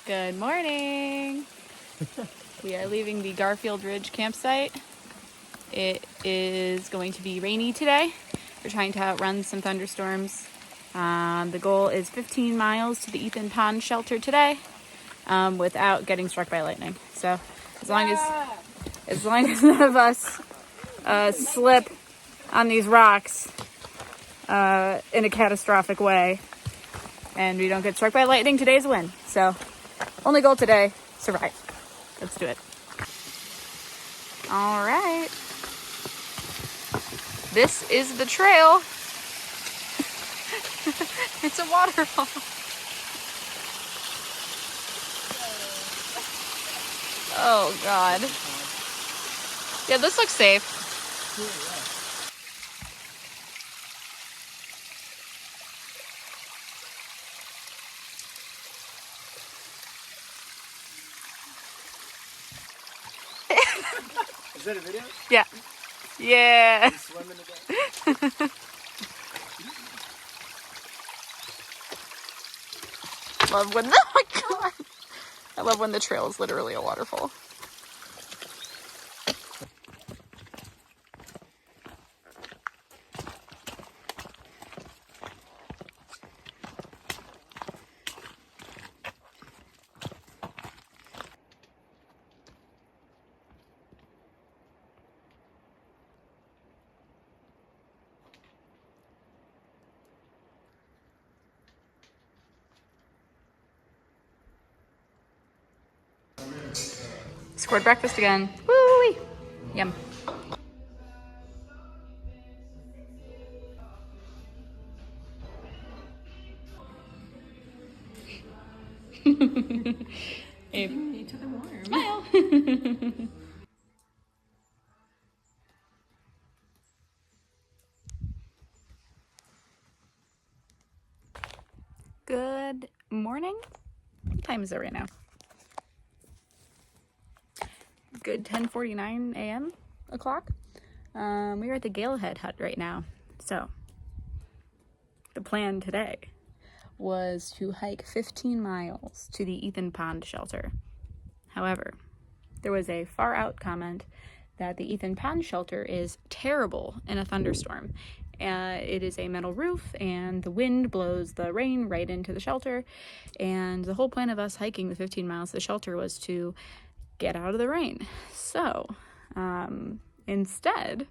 Good morning. We are leaving the Garfield Ridge campsite. It is going to be rainy today. We're trying to outrun some thunderstorms. The goal is 15 miles to the Ethan Pond shelter today without getting struck by lightning. So as long as none of us slip on these rocks in a catastrophic way and we don't get struck by lightning, today's a win. So only goal today, survive. Let's do it. All right. This is the trail. It's a waterfall. Oh, God. Yeah, this looks safe. Is that a video? Yeah. Yeah. Swimming again. Love when oh my God. I love when the trail is literally a waterfall. Scored breakfast again. Woo-wee. Yum. You took it warm. Smile. Good morning. What time is it right now? Good 10:49 a.m. o'clock. We are at the Galehead hut right now. So the plan today was to hike 15 miles to the Ethan Pond shelter. However, there was a far out comment that the Ethan Pond shelter is terrible in a thunderstorm. It is a metal roof and the wind blows the rain right into the shelter. And the whole point of us hiking the 15 miles to the shelter was to get out of the rain. So instead,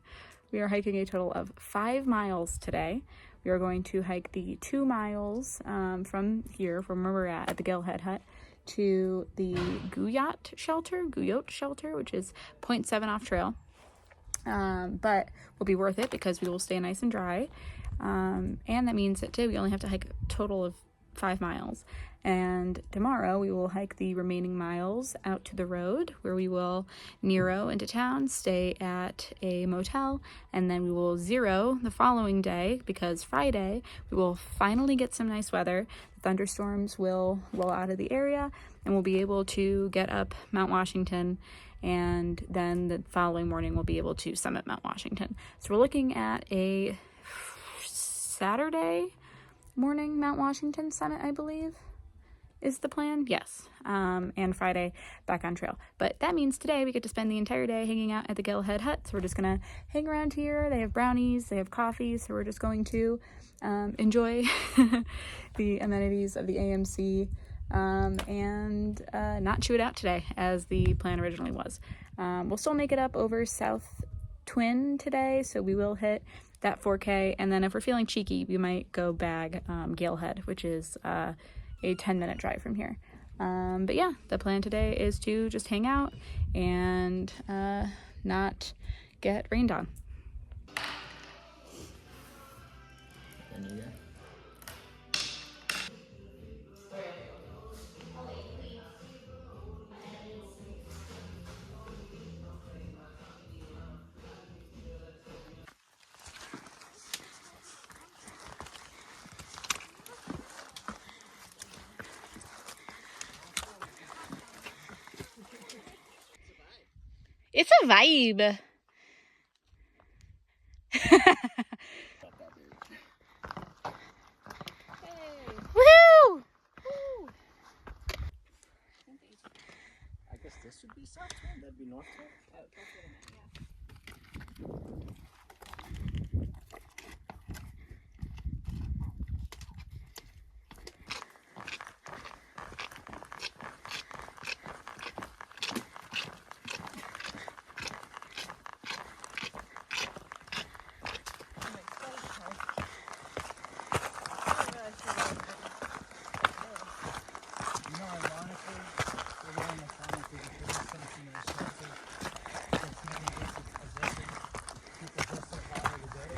we are hiking a total of 5 miles today. We are going to hike the 2 miles from where we're at the Galehead hut, to the Guyot shelter, which is 0.7 off trail. But will be worth it because we will stay nice and dry. And that means that today we only have to hike a total of 5 miles. And tomorrow we will hike the remaining miles out to the road, where we will Nero into town, stay at a motel, and then we will zero the following day, because Friday we will finally get some nice weather. The thunderstorms will roll out of the area and we'll be able to get up Mount Washington, and then the following morning we'll be able to summit Mount Washington. So we're looking at a Saturday morning Mount Washington summit, I believe, is the plan. Yes. And Friday back on trail. But that means today we get to spend the entire day hanging out at the Galehead hut. So we're just going to hang around here. They have brownies, they have coffee. So we're just going to enjoy the amenities of the AMC and not chew it out today as the plan originally was. We'll still make it up over South Twin today. So we will hit that 4K. And then if we're feeling cheeky, we might go bag Galehead, which is a 10-minute drive from here. But yeah, the plan today is to just hang out and not get rained on. It's a vibe. Woohoo! this would be south turn. That'd be north turn. Oh, that's what I meant, yeah. You know, ironically, we're going to find through the trees, something that's something that's making this a position. People just so hard every day.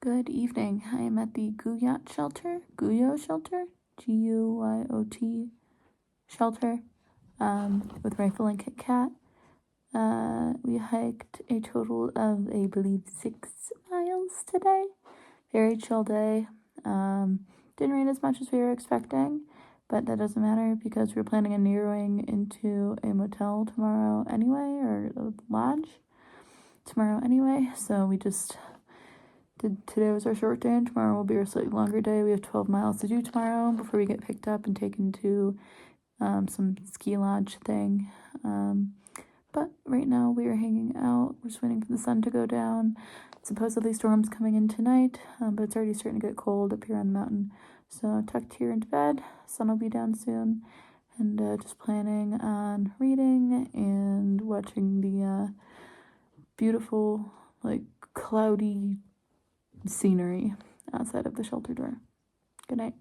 Good evening. I am at the Guyot shelter, Guyot shelter, with Rifle and Kit Kat. We hiked a total of, I believe, 6 miles today. Very chill day. Didn't rain as much as we were expecting, but that doesn't matter because we're planning on narrowing into a motel tomorrow anyway, or a lodge tomorrow anyway. So we just today was our short day, and tomorrow will be our slightly longer day. We have 12 miles to do tomorrow before we get picked up and taken to some ski lodge thing. But right now we are hanging out. We're just waiting for the sun to go down. Supposedly storm's coming in tonight, but it's already starting to get cold up here on the mountain. So tucked here into bed, sun will be down soon, and just planning on reading and watching the beautiful, like, cloudy scenery outside of the shelter door. Good night.